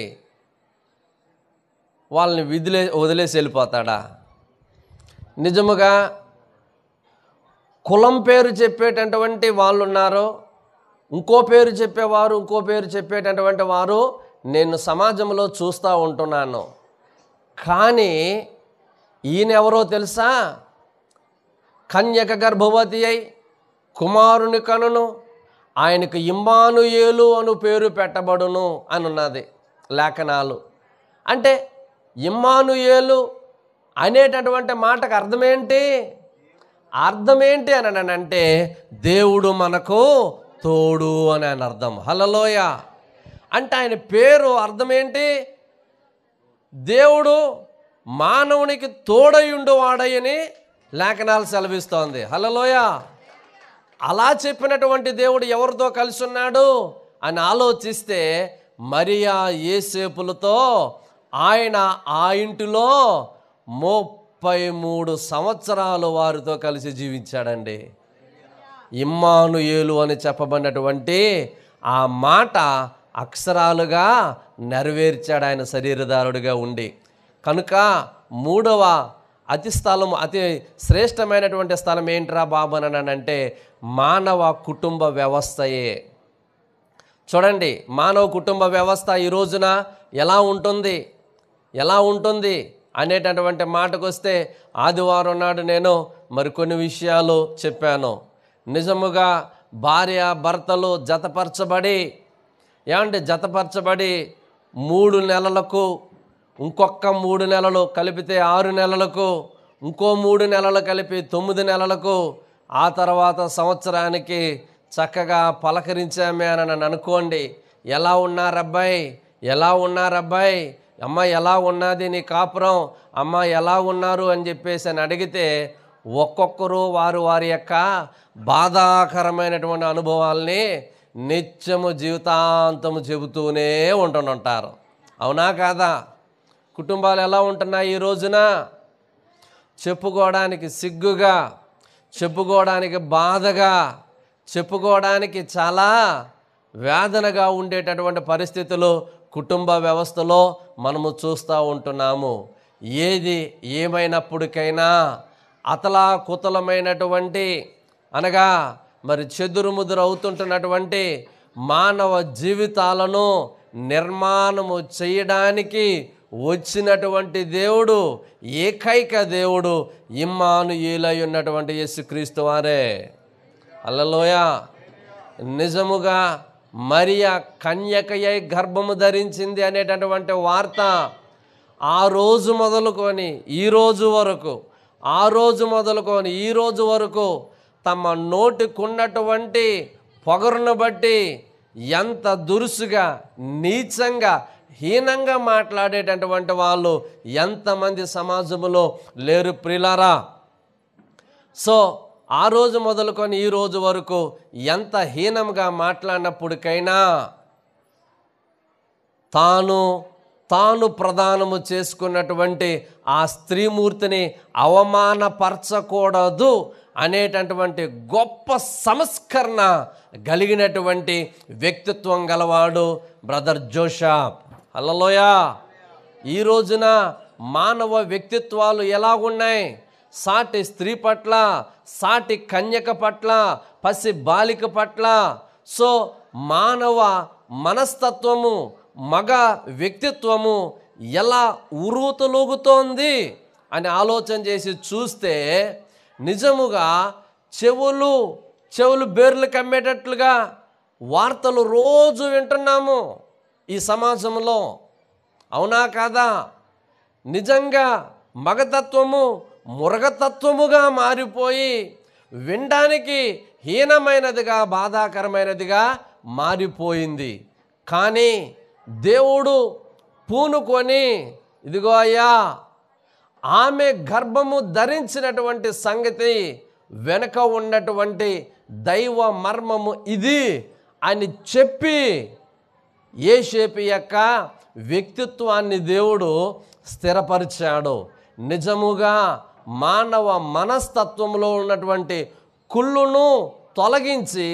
వాళ్ళని వదిలేసి వెళ్ళిపోతాడా? నిజముగా కులం పేరు చెప్పేటటువంటి వాళ్ళు ఉన్నారు, ఇంకో పేరు చెప్పేటటువంటి వారు నేను సమాజంలో చూస్తూ ఉంటున్నాను. కానీ ఈయన ఎవరో తెలుసా? కన్యక గర్భవతి అయి కుమారుని కనును, ఆయనకు ఇమ్మానుయేలు అను పేరు పెట్టబడును అని ఉన్నది లేఖనాలు. అంటే ఇమ్మానుయేలు అనేటటువంటి మాటకు అర్థమేంటి? అర్థమేంటి అని అంటే దేవుడు మనకు తోడు అని ఆయన అర్థం. హల్లెలూయ. అంటే ఆయన పేరు అర్థమేంటి? దేవుడు మానవునికి తోడయుండు వాడయని లేఖనాలు సెలవిస్తోంది. హల్లెలూయ. అలా చెప్పినటువంటి దేవుడు ఎవరితో కలిసి ఉన్నాడు అని ఆలోచిస్తే మరియా యేసేపులతో ఆయన ఆ ఇంటిలో 33 సంవత్సరాలు వారితో కలిసి జీవించాడండి. ఇమ్మానుయేలు అని చెప్పబడినటువంటి ఆ మాట అక్షరాలుగా నెరవేర్చాడు ఆయన శరీరధారుడిగా ఉండి. కనుక మూడవ అతి శ్రేష్టమైనటువంటి స్థలం ఏంట్రా బాబు అని అంటే మానవ కుటుంబ వ్యవస్థయే. చూడండి, మానవ కుటుంబ వ్యవస్థ ఈ రోజున ఎలా ఉంటుంది అనేటటువంటి మాటకు వస్తే, ఆదివారం నాడు నేను మరికొన్ని విషయాలు చెప్పాను. నిజముగా భార్య భర్తలు జతపరచబడి 3 నెలలకు, ఇంకొక 3 నెలలు కలిపితే 6 నెలలకు, ఇంకో 3 నెలలు కలిపి 9 నెలలకు, ఆ తర్వాత సంవత్సరానికి చక్కగా పలకరించామే అని అనుకోండి. ఎలా ఉన్నారబ్బాయి, అమ్మ ఎలా ఉన్నది నీ కాపురం, అమ్మ ఎలా ఉన్నారు అని చెప్పేసి అని అడిగితే ఒక్కొక్కరు వారి యొక్క బాధాకరమైనటువంటి అనుభవాల్ని నిత్యము జీవితాంతము చెబుతూనే ఉంటుంటారు. అవునా కాదా? కుటుంబాలు ఎలా ఉంటున్నాయి ఈ రోజున? చెప్పుకోవడానికి సిగ్గుగా, చెప్పుకోవడానికి బాధగా, చెప్పుకోవడానికి చాలా వేదనగా ఉండేటటువంటి పరిస్థితులు కుటుంబ వ్యవస్థలో మనము చూస్తూ ఉంటున్నాము. ఏది ఏమైనప్పటికైనా అతలాకుతలమైనటువంటి అనగా మరి చెదురుముదురు అవుతుంటున్నటువంటి మానవ జీవితాలను నిర్మాణము చేయడానికి వచ్చినటువంటి దేవుడు, ఏకైక దేవుడు ఇమ్మానుయేలై ఉన్నటువంటి యేసుక్రీస్తు వారే. హల్లెలూయా. నిజముగా మరియా కన్యకయై గర్భము ధరించింది అనేటటువంటి వార్త ఆ రోజు మొదలుకొని ఈ రోజు వరకు తమ నోటికున్నటువంటి పొగరును బట్టి ఎంత దురుసుగా, నీచంగా, హీనంగా మాట్లాడేటటువంటి వాళ్ళు ఎంతమంది సమాజంలో లేరు ప్రియులారా? సో ఆ రోజు మొదలుకొని ఈ రోజు వరకు ఎంత హీనంగా మాట్లాడినప్పటికైనా తాను ప్రదానము చేసుకున్నటువంటి ఆ స్త్రీమూర్తిని అవమానపరచకూడదు అనేటటువంటి గొప్ప సంస్కరణ కలిగినటువంటి వ్యక్తిత్వం గలవాడు బ్రదర్ జోషాప్. హల్లెలూయా. ఈ రోజున మానవ వ్యక్తిత్వాలు ఎలాగున్నాయి? సాటి స్త్రీ పట్ల, సాటి కన్యక పట్ల, పసి బాలిక పట్ల, సో మానవ మనస్తత్వము, మగ వ్యక్తిత్వము ఎలా ఉరుతలూగుతోంది అని ఆలోచన చేసి చూస్తే నిజముగా చెవులు బేర్లు కమ్మేటట్లుగా వార్తలు రోజు వింటున్నాము ఈ సమాజంలో. అవునా కాదా? నిజంగా మగతత్వము మురగతత్వముగా మారిపోయి వినడానికి హీనమైనదిగా, బాధాకరమైనదిగా మారిపోయింది. కానీ దేవుడు పూనుకొని, ఇదిగో అయ్యా ఆమె గర్భము ధరించినటువంటి సంగతి వెనుక ఉన్నటువంటి దైవ మర్మము ఇది అని చెప్పి యేసేపు యొక్క వ్యక్తిత్వాన్ని దేవుడు స్థిరపరిచాడు. నిజముగా మానవ మనస్తత్వంలో ఉన్నటువంటి కుళ్ళును తొలగించి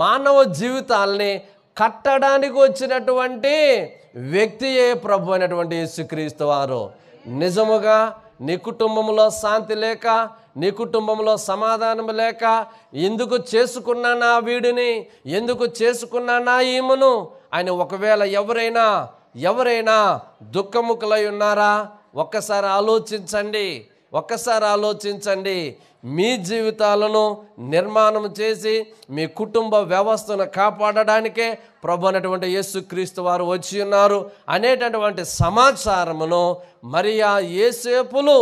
మానవ జీవితాల్ని కట్టడానికి వచ్చినటువంటి వ్యక్తియే ప్రభు అయినటువంటి యేసుక్రీస్తు వారు. నిజముగా నీ కుటుంబంలో శాంతి లేక, నీ కుటుంబంలో సమాధానం లేక, ఎందుకు చేసుకున్నానా వీడిని, ఎందుకు చేసుకున్నానా ఈమెను అని ఒకవేళ ఎవరైనా దుఃఖముఖులై ఉన్నారా? ఒక్కసారి ఆలోచించండి, ఒక్కసారి ఆలోచించండి. మీ జీవితాలను నిర్మాణం చేసి మీ కుటుంబ వ్యవస్థను కాపాడడానికే ప్రభు అయినటువంటి యేసుక్రీస్తు వారు వచ్చి ఉన్నారు అనేటటువంటి సమాచారమును మరియా యోసేపులు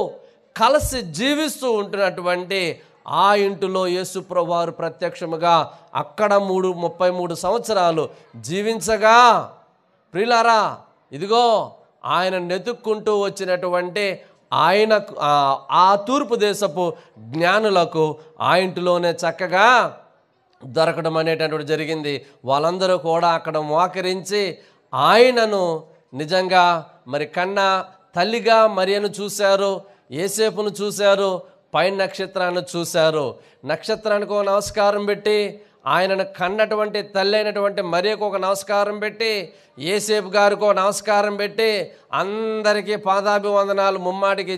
కలిసి జీవిస్తూ ఉంటున్నటువంటి ఆ ఇంటిలో యేసు ప్రభు వారు ప్రత్యక్షముగా అక్కడ 33 సంవత్సరాలు జీవించగా, ప్రియులారా, ఇదిగో ఆయన నెతుక్కుంటూ వచ్చినటువంటి ఆయనకు ఆ తూర్పు దేశపు జ్ఞానులకు ఆ ఇంటిలోనే చక్కగా దొరకడం అనేటటువంటి జరిగింది. వాళ్ళందరూ కూడా అక్కడ మోకరించి ఆయనను నిజంగా మరి కన్నా తల్లిగా మరియను చూశారు, యోసేపును చూశారు, పైన నక్షత్రాన్ని చూశారు. నక్షత్రానికి ఒక నమస్కారం పెట్టి, ఆయనను కన్నటువంటి తల్లి అయినటువంటి మరియకు ఒక నమస్కారం పెట్టి, యోసేపు గారికి ఒక నమస్కారం పెట్టి అందరికీ పాదాభివందనాలు ముమ్మాటికి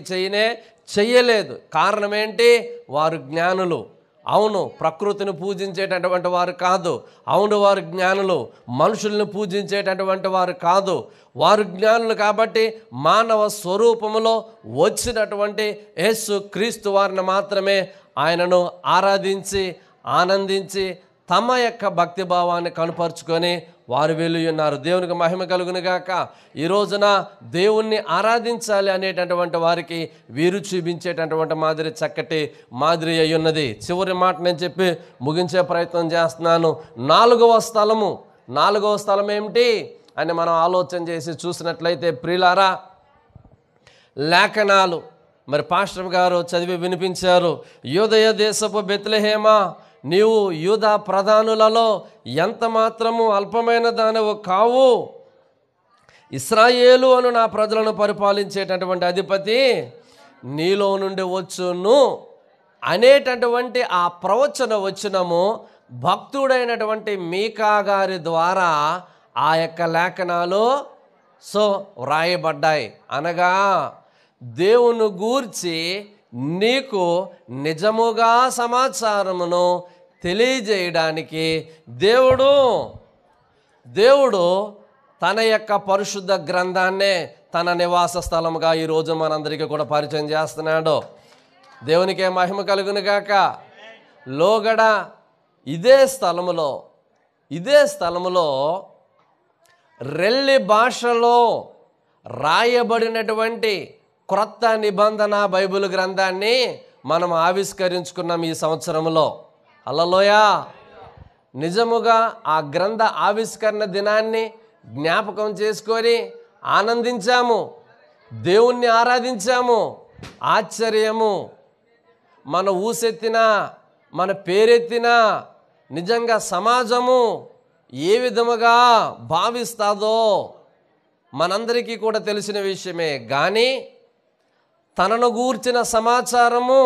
చెయ్యలేదు. కారణం ఏంటి? వారు జ్ఞానులు. అవును, ప్రకృతిని పూజించేటటువంటి వారు కాదు. అవును, వారు జ్ఞానులు. మనుషుల్ని పూజించేటటువంటి వారు కాదు. వారు జ్ఞానులు కాబట్టి మానవ స్వరూపములో వచ్చినటువంటి యేసు క్రీస్తు వారిని మాత్రమే ఆయనను ఆరాధించి ఆనందించి తమ యొక్క భక్తి భావాన్ని కనుపరుచుకొని వారు వెళ్ళి ఉన్నారు. దేవునికి మహిమ కలుగును గాక. ఈ రోజున దేవుణ్ణి ఆరాధించాలి అనేటటువంటి వారికి వీరు చూపించేటటువంటి మాదిరి చక్కటి మాదిరి అయి ఉన్నది. చివరి మాట నేను చెప్పి ముగించే ప్రయత్నం చేస్తున్నాను. నాలుగవ స్థలం ఏమిటి అని మనం ఆలోచన చేసి చూసినట్లయితే, ప్రియులారా, లేఖనాలు మరి పాస్టర్ గారు చదివి వినిపించారు. యూదయ దేశపు బెత్లెహేమా, నీవు యూదా ప్రధానులలో ఎంత మాత్రము అల్పమైన దానివు కావు. ఇశ్రాయేలు అను నా ప్రజలను పరిపాలించేటటువంటి అధిపతి నీలో నుండి వచ్చును అనేటటువంటి ఆ ప్రవచన వచనము భక్తుడైనటువంటి మీకా గారి ద్వారా ఆ యొక్క లేఖనాలు వ్రాయబడ్డాయి. అనగా దేవుని గూర్చి నీకు నిజముగా సమాచారమును తెలియజేయడానికి దేవుడు తన యొక్క పరిశుద్ధ గ్రంథాన్నే తన నివాస స్థలముగా ఈరోజు మనందరికీ కూడా పరిచయం చేస్తున్నాడు. దేవునికే మహిమ కలుగును గాక. లోగడ ఇదే స్థలములో రెల్లి భాషలో రాయబడినటువంటి క్రొత్త నిబంధన బైబిల్ గ్రంథాన్ని మనం ఆవిష్కరించుకున్నాం ఈ సంవత్సరంలో. హల్లెలూయా. నిజముగా ఆ గ్రంథ ఆవిష్కరణ దినాన్ని జ్ఞాపకం చేసుకొని ఆనందించాము, దేవుణ్ణి ఆరాధించాము. ఆశ్చర్యము, మన ఊసెత్తినా మన పేరెత్తినా నిజంగా సమాజము ఏ విధముగా భావిస్తాదో మనందరికీ కూడా తెలిసిన విషయమే. కానీ తనను గూర్చిన సమాచారము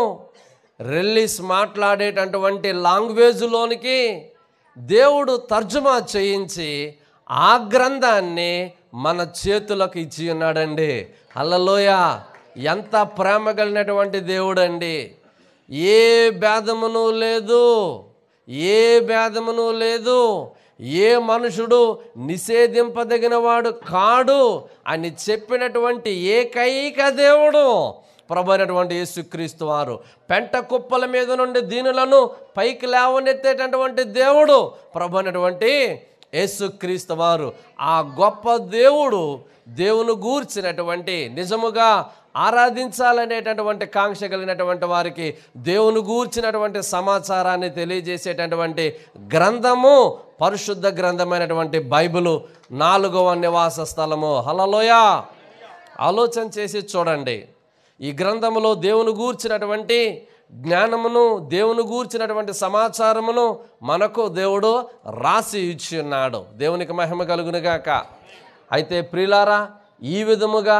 రెల్లిస్ మాట్లాడేటటువంటి లాంగ్వేజ్లోనికి దేవుడు తర్జుమా చేయించి ఆ గ్రంథాన్ని మన చేతులకు ఇచ్చి ఉన్నాడండి. హల్లెలూయా. ఎంత ప్రేమ కలిగినటువంటి దేవుడు అండి. ఏ భేదమును లేదు, ఏ మనుషుడు నిషేధింపదగినవాడు కాడు అని చెప్పినటువంటి ఏకైక దేవుడు ప్రభు అయినటువంటి యేసుక్రీస్తు వారు. పెంట కుప్పల మీద నుండి దీనులను పైకి లేవనెత్తేటటువంటి దేవుడు ప్రభు అయినటువంటి యేసుక్రీస్తు వారు. ఆ గొప్ప దేవుని గూర్చినటువంటి నిజముగా ఆరాధించాలనేటటువంటి కాంక్ష కలిగినటువంటి వారికి దేవుని గూర్చినటువంటి సమాచారాన్ని తెలియజేసేటటువంటి గ్రంథము పరిశుద్ధ గ్రంథమైనటువంటి బైబిలు 4వ నివాస స్థలము. హల్లెలూయా. ఆలోచన చేసి చూడండి. ఈ గ్రంథములో దేవుని గూర్చినటువంటి జ్ఞానమును, దేవుని గూర్చినటువంటి సమాచారమును మనకు దేవుడు రాసి ఇచ్చి ఉన్నాడు. దేవునికి మహిమ కలుగునుగాక. అయితే ప్రియులారా, ఈ విధముగా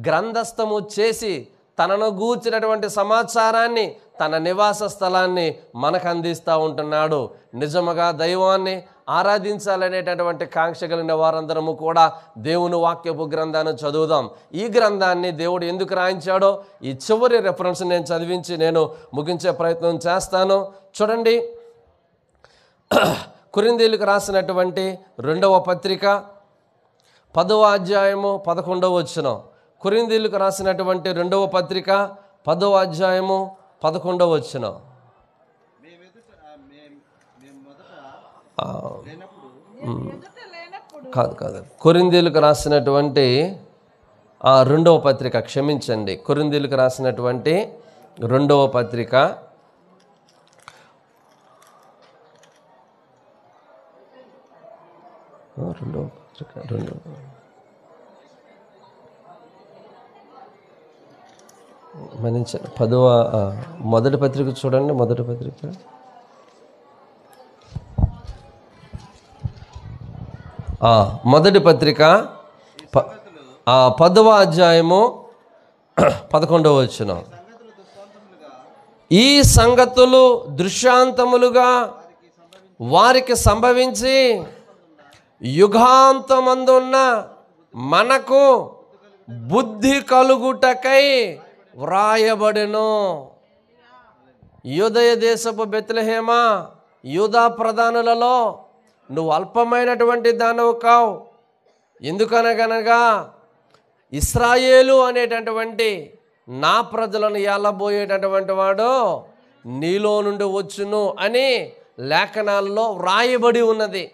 గ్రంథస్థము చేసి తనను గూర్చినటువంటి సమాచారాన్ని, తన నివాస స్థలాన్ని మనకు అందిస్తూ ఉంటున్నాడు. నిజముగా దైవాన్ని ఆరాధించాలనేటటువంటి కాంక్ష కలిగిన వారందరము కూడా దేవుని వాక్యపు గ్రంథాన్ని చదువుదాం. ఈ గ్రంథాన్ని దేవుడు ఎందుకు రాయించాడో ఈ చివరి రెఫరెన్స్ నేను చదివించి నేను ముగించే ప్రయత్నం చేస్తాను. చూడండి, కొరింథీయులకు రాసినటువంటి 2వ పత్రిక 10వ అధ్యాయము 11వ వచనం. కొరింథీయులకు రాసినటువంటి 2వ పత్రిక 10వ అధ్యాయము 11వ వచనం. కాదు కొరింథీయులకు రాసినటువంటి 2వ పత్రిక, క్షమించండి, కొరింథీయులకు రాసినటువంటి 2వ పత్రిక 10వ మొదటి పత్రిక చూడండి. మొదటి పత్రిక మొదటి పత్రిక 10వ అధ్యాయము 11వ వచనం. ఈ సంగతులు దృశ్యాంతములుగా వారికి సంభవించి యుగాంతమందున్న మనకు బుద్ధి కలుగుటకై వ్రాయబడెను. యూదయ దేశపు బెత్లెహేమా, యూదా ప్రధానులలో నువ్వు అల్పమైనటువంటి దానవు కావు. ఎందుకనగనగా ఇశ్రాయేలు అనేటటువంటి నా ప్రజలను ఏలబోయేటటువంటి వాడు నీలో నుండి వచ్చును అని లేఖనాల్లో వ్రాయబడి ఉన్నది.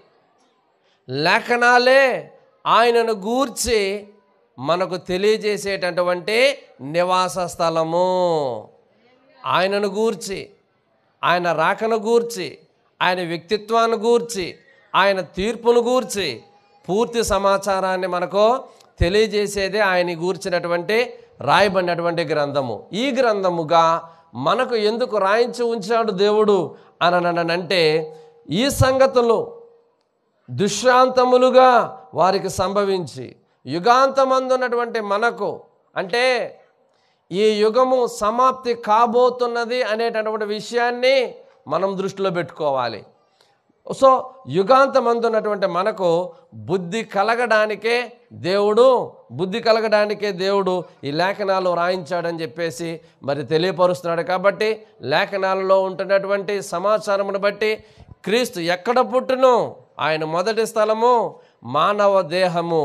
లేఖనాలే ఆయనను గూర్చి మనకు తెలియజేసేటటువంటి నివాస స్థలము. ఆయనను గూర్చి, ఆయన రాకను గూర్చి, ఆయన వ్యక్తిత్వాన్ని గూర్చి, ఆయన తీర్పును గూర్చి పూర్తి సమాచారాన్ని మనకు తెలియజేసేదే ఆయన గూర్చినటువంటి రాయబడినటువంటి గ్రంథము. ఈ గ్రంథముగా మనకు ఎందుకు రాయించి ఉంచాడు దేవుడు అననంటే, ఈ సంగతులు దుశ్శాంతములుగా వారికి సంభవించి యుగాంతమందున్నటువంటి మనకు, అంటే ఈ యుగము సమాప్తి కాబోతున్నది అనేటటువంటి విషయాన్ని మనం దృష్టిలో పెట్టుకోవాలి. సో యుగాంతమందున్నటువంటి మనకు బుద్ధి కలగడానికే దేవుడు ఈ లేఖనాలు రాయించాడని చెప్పేసి మరి తెలియపరుస్తున్నాడు. కాబట్టి లేఖనాలలో ఉంటున్నటువంటి సమాచారమును బట్టి క్రీస్తు ఎక్కడ పుట్టును, ఆయన మొదటి స్థలము మానవ దేహము,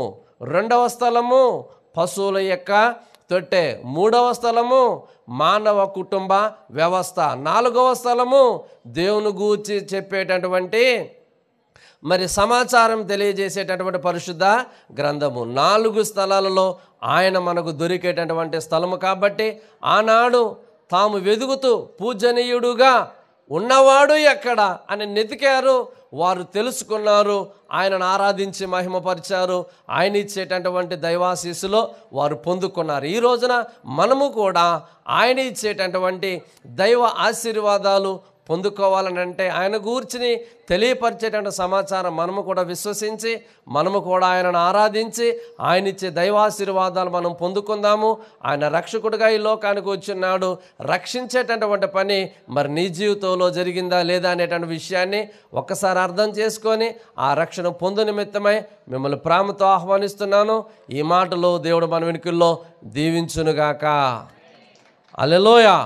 2వ స్థలము పశువుల యొక్క తొట్టె, 3వ స్థలము మానవ కుటుంబ వ్యవస్థ, 4వ స్థలము దేవుని గూర్చి చెప్పేటటువంటి మరి సమాచారం తెలియజేసేటటువంటి పరిశుద్ధ గ్రంథము. 4 స్థలాలలో ఆయన మనకు దొరికేటటువంటి స్థలము. కాబట్టి ఆనాడు తాము వెదుగుతూ పూజనీయుడుగా ఉన్నవాడు ఎక్కడ అని వెతికారు. వారు తెలుసుకున్నారు, ఆయనను ఆరాధించి మహిమపరిచారు, ఆయన ఇచ్చేటటువంటి దైవాశీస్సులో వారు పొందుకున్నారు. ఈ రోజున మనము కూడా ఆయన ఇచ్చేటటువంటి దైవ ఆశీర్వాదాలు పొందుకోవాలని అంటే ఆయన గూర్చిని తెలియపరిచేటువంటి సమాచారం మనము కూడా విశ్వసించి మనము కూడా ఆయనను ఆరాధించి ఆయన ఇచ్చే దైవాశీర్వాదాలు మనం పొందుకుందాము. ఆయన రక్షకుడిగా ఈ లోకానికి వచ్చినాడు. రక్షించేటటువంటి పని మరి నీ జీవితంలో జరిగిందా లేదా అనేటువంటి విషయాన్ని ఒక్కసారి అర్థం చేసుకొని ఆ రక్షణ పొందు నిమిత్తమై మిమ్మల్ని ప్రేమతో ఆహ్వానిస్తున్నాను. ఈ మాటలు దేవుడు మన వెనుకల్లో దీవించునుగాక. హల్లెలూయా.